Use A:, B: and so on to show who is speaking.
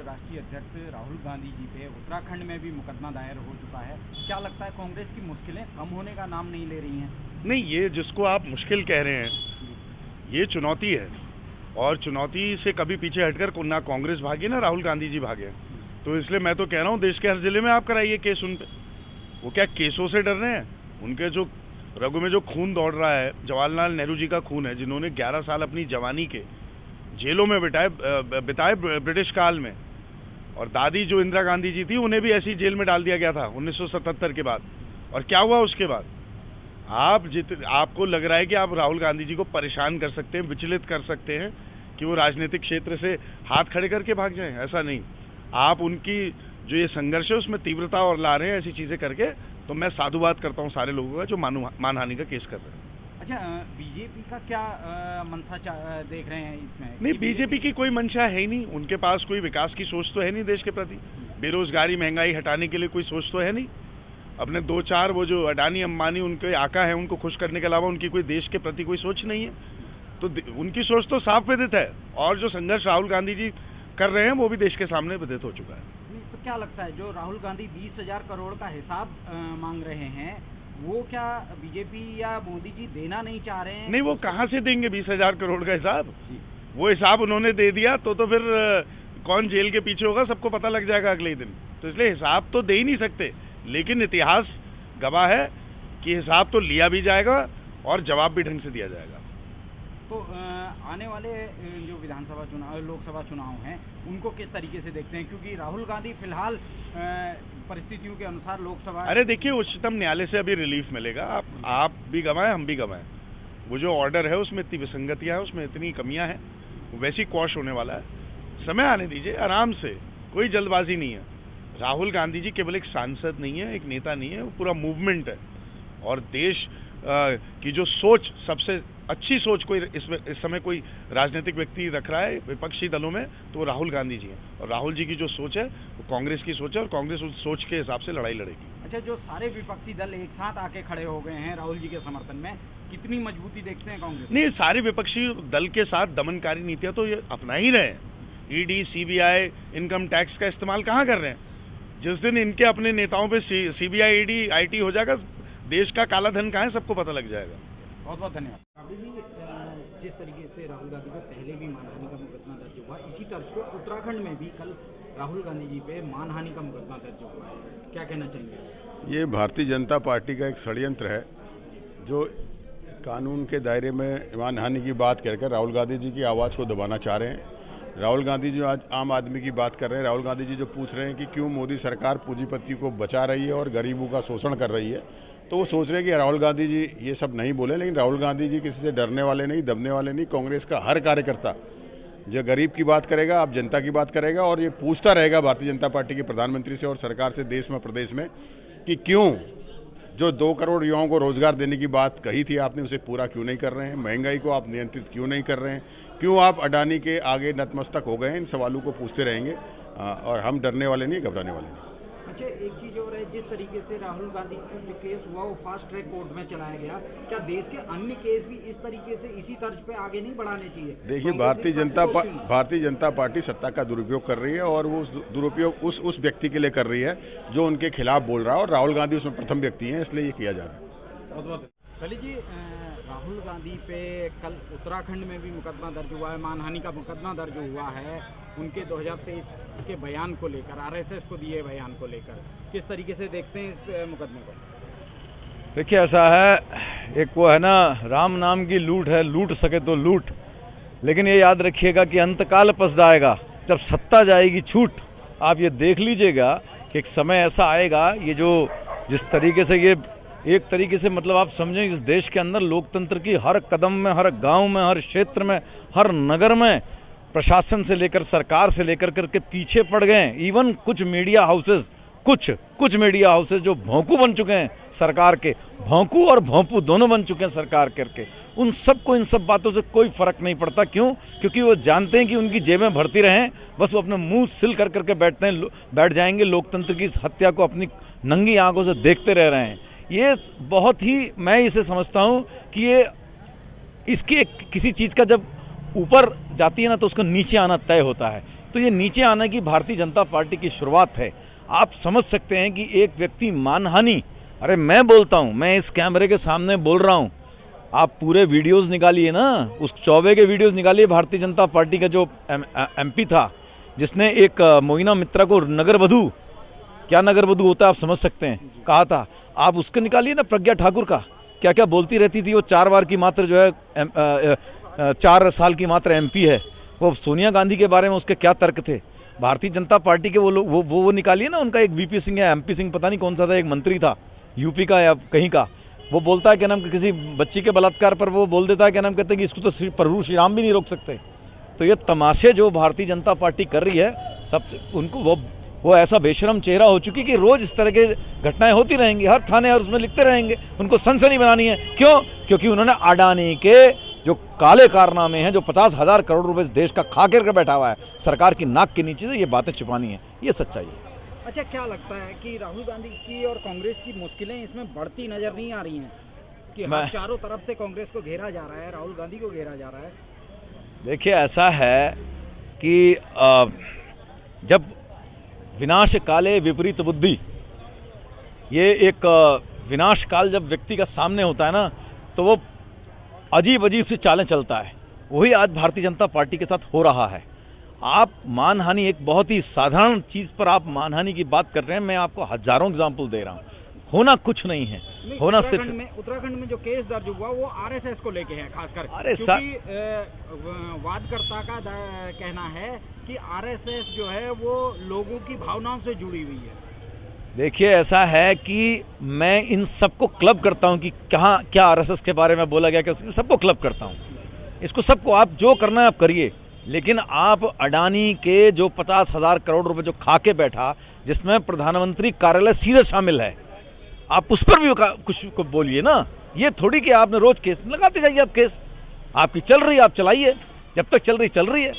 A: राष्ट्रीय अध्यक्ष राहुल गांधी जी पे उत्तराखंड में भी मुकदमा दायर हो चुका है। क्या लगता है कांग्रेस की मुश्किलें कम होने का नाम नहीं ले रही हैं?
B: नहीं, ये जिसको आप मुश्किल कह रहे हैं, ये चुनौती है और चुनौती से कभी पीछे हटकर ना कांग्रेस भागी ना राहुल गांधी जी भागे। तो इसलिए मैं तो कह रहा हूँ देश के हर जिले में आप कराइए केस उन पे। वो क्या केसों से डर रहे हैं? उनके जो रगों में जो खून दौड़ रहा है, जवाहरलाल नेहरू जी का खून है, जिन्होंने 11 साल अपनी जवानी के जेलों में बिताए ब्रिटिश काल में। और दादी जो इंदिरा गांधी जी थी, उन्हें भी ऐसी जेल में डाल दिया गया था 1977 के बाद। और क्या हुआ उसके बाद? आपको लग रहा है कि आप राहुल गांधी जी को परेशान कर सकते हैं, विचलित कर सकते हैं कि वो राजनीतिक क्षेत्र से हाथ खड़े करके भाग जाएं? ऐसा नहीं। आप उनकी जो ये संघर्ष है उसमें तीव्रता और ला रहे हैं ऐसी चीज़ें करके। तो मैं साधुवाद करता हूँ सारे लोगों का जो मानहानि का केस कर रहे हैं।
A: अच्छा, बीजेपी का क्या मंशा देख रहे हैं इसमें?
B: नहीं, बीजेपी की कोई मंशा है ही नहीं। उनके पास कोई विकास की सोच तो है नहीं देश के प्रति। बेरोजगारी महंगाई हटाने के लिए कोई सोच तो है नहीं। अपने 2-4 वो जो अडानी अंबानी उनके आका हैं, उनको खुश करने के अलावा उनकी कोई देश के प्रति कोई सोच नहीं है। तो उनकी सोच तो साफ विदित है। और जो संघर्ष राहुल गांधी जी कर रहे हैं वो भी देश के सामने विदित हो चुका है।
A: तो क्या लगता है जो राहुल गांधी 20,000 करोड़ का हिसाब मांग रहे हैं, वो क्या बीजेपी या मोदी जी देना नहीं चाह रहे हैं?
B: नहीं, वो कहाँ से देंगे 20,000 करोड़ का हिसाब? वो हिसाब उन्होंने दे दिया तो फिर कौन जेल के पीछे होगा सबको पता लग जाएगा अगले ही दिन। तो इसलिए हिसाब तो दे ही नहीं सकते, लेकिन इतिहास गवाह है कि हिसाब तो लिया भी जाएगा और जवाब भी ढंग से दिया जाएगा।
A: तो आने वाले जो विधानसभा चुनाव, लोकसभा चुनाव हैं, उनको किस तरीके से देखते हैं? क्योंकि राहुल गांधी फिलहाल परिस्थितियों के अनुसार लोकसभा...
B: अरे देखिए, उच्चतम न्यायालय से अभी रिलीफ मिलेगा। आप भी गवाएं, हम भी गवाएं। वो जो ऑर्डर है उसमें इतनी विसंगतियाँ हैं, उसमें इतनी कमियाँ हैं, वैसी क्वॉश होने वाला है। समय आने दीजिए, आराम से, कोई जल्दबाजी नहीं है। राहुल गांधी जी केवल एक सांसद नहीं है, एक नेता नहीं है, वो पूरा मूवमेंट है। और देश की जो सोच, सबसे अच्छी सोच कोई इस समय कोई राजनीतिक व्यक्ति रख रहा है विपक्षी दलों में, तो वो राहुल गांधी जी हैं। और राहुल जी की जो सोच है वो कांग्रेस की सोच है और कांग्रेस उस सोच के हिसाब से लड़ाई लड़ेगी।
A: अच्छा, जो सारे विपक्षी दल एक साथ आके खड़े हो गए हैं राहुल जी के समर्थन में, कितनी मजबूती देखते हैं कांग्रेस?
B: नहीं, सारे विपक्षी दल के साथ दमनकारी नीतियाँ तो ये अपना ही रहे हैं। ईडी, सीबीआई, इनकम टैक्स का इस्तेमाल कहाँ कर रहे हैं? जिस दिन इनके अपने नेताओं पे सीबीआई, ईडी, आईटी हो जाएगा, देश का काला धन कहाँ है सबको पता लग जाएगा।
A: बहुत बहुत धन्यवाद। जिस तरीके से राहुल गांधी पे पहले भी मानहानि का मुकदमा दर्ज हुआ, इसी तर्ज पे उत्तराखंड में भी कल राहुल गांधी जी पे मानहानि का मुकदमा दर्ज हुआ है। क्या कहना चाहेंगे?
C: ये भारतीय जनता पार्टी का एक षड्यंत्र है जो कानून के दायरे में मानहानि की बात कहकर राहुल गांधी जी की आवाज़ को दबाना चाह रहे हैं। राहुल गांधी जी आज आम आदमी की बात कर रहे हैं। राहुल गांधी जी जो पूछ रहे हैं कि क्यों मोदी सरकार पूंजीपति को बचा रही है और गरीबों का शोषण कर रही है, तो वो सोच रहे हैं कि राहुल गांधी जी ये सब नहीं बोले। लेकिन राहुल गांधी जी किसी से डरने वाले नहीं, दबने वाले नहीं। कांग्रेस का हर कार्यकर्ता जो गरीब की बात करेगा, आप जनता की बात करेगा और ये पूछता रहेगा भारतीय जनता पार्टी के प्रधानमंत्री से और सरकार से, देश में प्रदेश में, कि क्यों जो 2 करोड़ युवाओं को रोजगार देने की बात कही थी आपने, उसे पूरा क्यों नहीं कर रहे हैं? महंगाई को आप नियंत्रित क्यों नहीं कर रहे हैं? क्यों आप अडानी के आगे नतमस्तक हो गए हैं? इन सवालों को पूछते रहेंगे और हम डरने वाले नहीं, घबराने वाले नहीं।
A: अच्छा, एक चीज़ और है, जिस तरीके से राहुल गांधी का जो केस हुआ वो फास्ट ट्रैक कोर्ट में चलाया गया, क्या देश के अन्य केस भी इस तरीके से इसी तर्ज पे आगे नहीं बढ़ाने चाहिए?
C: देखिए, भारतीय जनता पार्टी सत्ता का दुरुपयोग कर रही है और वो दुरुपयोग उस व्यक्ति के लिए कर रही है जो उनके खिलाफ बोल रहा है, और राहुल गांधी उसमें प्रथम व्यक्ति हैं, इसलिए ये किया जा रहा है।
A: बहुत बहुत कली जी, राहुल गांधी पे कल उत्तराखंड में भी मुकदमा दर्ज हुआ है, मानहानि का मुकदमा दर्ज हुआ है उनके 2023 के बयान को लेकर, आरएसएस को दिए बयान को लेकर। किस तरीके से देखते हैं इस मुकदमे को?
D: देखिए, ऐसा है, एक वो है ना, राम नाम की लूट है, लूट सके तो लूट, लेकिन ये याद रखिएगा कि अंतकाल पछताएगा जब सत्ता जाएगी छूट। आप ये देख लीजिएगा कि एक समय ऐसा आएगा, ये जो जिस तरीके से ये एक तरीके से मतलब आप समझें, इस देश के अंदर लोकतंत्र की हर कदम में, हर गांव में, हर क्षेत्र में, हर नगर में प्रशासन से लेकर सरकार से लेकर करके पीछे पड़ गए। इवन कुछ मीडिया हाउसेस, कुछ मीडिया हाउसेस जो भोंकू बन चुके हैं सरकार के, भोंकू और भोंपू दोनों बन चुके हैं सरकार करके, उन सबको इन सब बातों से कोई फर्क नहीं पड़ता। क्यों? क्योंकि वो जानते हैं कि उनकी जेबें भरती रहें, बस वो अपने मुंह सिल कर करके बैठ जाएंगे, लोकतंत्र की इस हत्या को अपनी नंगी आंखों से देखते रह रहे हैं। ये बहुत ही, मैं इसे समझता हूँ कि ये इसकी किसी चीज़ का जब ऊपर जाती है ना तो उसको नीचे आना तय होता है। तो ये नीचे आने की भारतीय जनता पार्टी की शुरुआत है। आप समझ सकते हैं कि एक व्यक्ति मानहानि, अरे मैं बोलता हूँ, मैं इस कैमरे के सामने बोल रहा हूँ, आप पूरे वीडियोस निकालिए ना, उस चौबे के वीडियोस निकालिए। भारतीय जनता पार्टी का जो एमपी था जिसने एक मोइना मित्रा को नगरवधु, क्या नगरवधु होता है आप समझ सकते हैं, कहा था, आप उसको निकालिए ना। प्रज्ञा ठाकुर का क्या क्या बोलती रहती थी, वो 4 बार की मात्र जो है 4 साल की मात्र एमपी है। वो सोनिया गांधी के बारे में उसके क्या तर्क थे। भारतीय जनता पार्टी के वो लोग वो निकालिए ना, उनका एक वीपी सिंह या एमपी सिंह पता नहीं कौन सा था, एक मंत्री था यूपी का या कहीं का, वो बोलता है क्या नाम किसी बच्ची के बलात्कार पर वो बोल देता है क्या नाम, कहते हैं कि इसको तो प्रभु श्री राम भी नहीं रोक सकते। तो ये तमाशे जो भारतीय जनता पार्टी कर रही है, सब उनको वो ऐसा बेशरम चेहरा हो चुकी कि रोज़ इस तरह के घटनाएं होती रहेंगी, हर थाने और उसमें लिखते रहेंगे। उनको सनसनी बनानी है, क्यों? क्योंकि उन्होंने अडानी के जो काले कारनामे हैं, जो 50,000 करोड़ रुपए देश का खा कर बैठा हुआ है सरकार की नाक के नीचे से, ये बातें छुपानी है, ये सच्चाई है।
A: अच्छा, क्या लगता है कि राहुल गांधी की और कांग्रेस की मुश्किलें इसमें बढ़ती नजर नहीं आ रही हैं कि हर चारों तरफ से कांग्रेस को घेरा जा रहा है, राहुल गांधी को घेरा जा रहा है?
D: देखिए, ऐसा है कि जब विनाश काले विपरीत बुद्धि, ये एक विनाश काल जब व्यक्ति का सामने होता है ना, तो वो अजीब अजीब सी चालें चलता है। वही आज भारतीय जनता पार्टी के साथ हो रहा है। आप मानहानि, एक बहुत ही साधारण चीज़ पर आप मानहानि की बात कर रहे हैं, मैं आपको हजारों एग्जाम्पल दे रहा हूँ। होना कुछ नहीं है, होना सिर्फ
A: उत्तराखंड में जो केस दर्ज हुआ वो आरएसएस को लेके है खासकर,
D: अरे
A: क्योंकि वादकर्ता का कहना है कि आरएसएस जो है वो लोगों की भावनाओं से जुड़ी हुई है।
D: देखिए, ऐसा है कि मैं इन सबको क्लब करता हूं कि कहाँ क्या आरएसएस के बारे में बोला गया, क्या सबको क्लब करता हूं। इसको सबको आप जो करना है आप करिए, लेकिन आप अडानी के जो 50,000 करोड़ रुपए जो खा के बैठा, जिसमें प्रधानमंत्री कार्यालय सीधे शामिल है, आप उस पर भी कुछ को बोलिए ना। ये थोड़ी कि आपने रोज केस लगाते जाइए। आप केस आपकी चल रही है, आप चलाइए, जब तक चल रही है।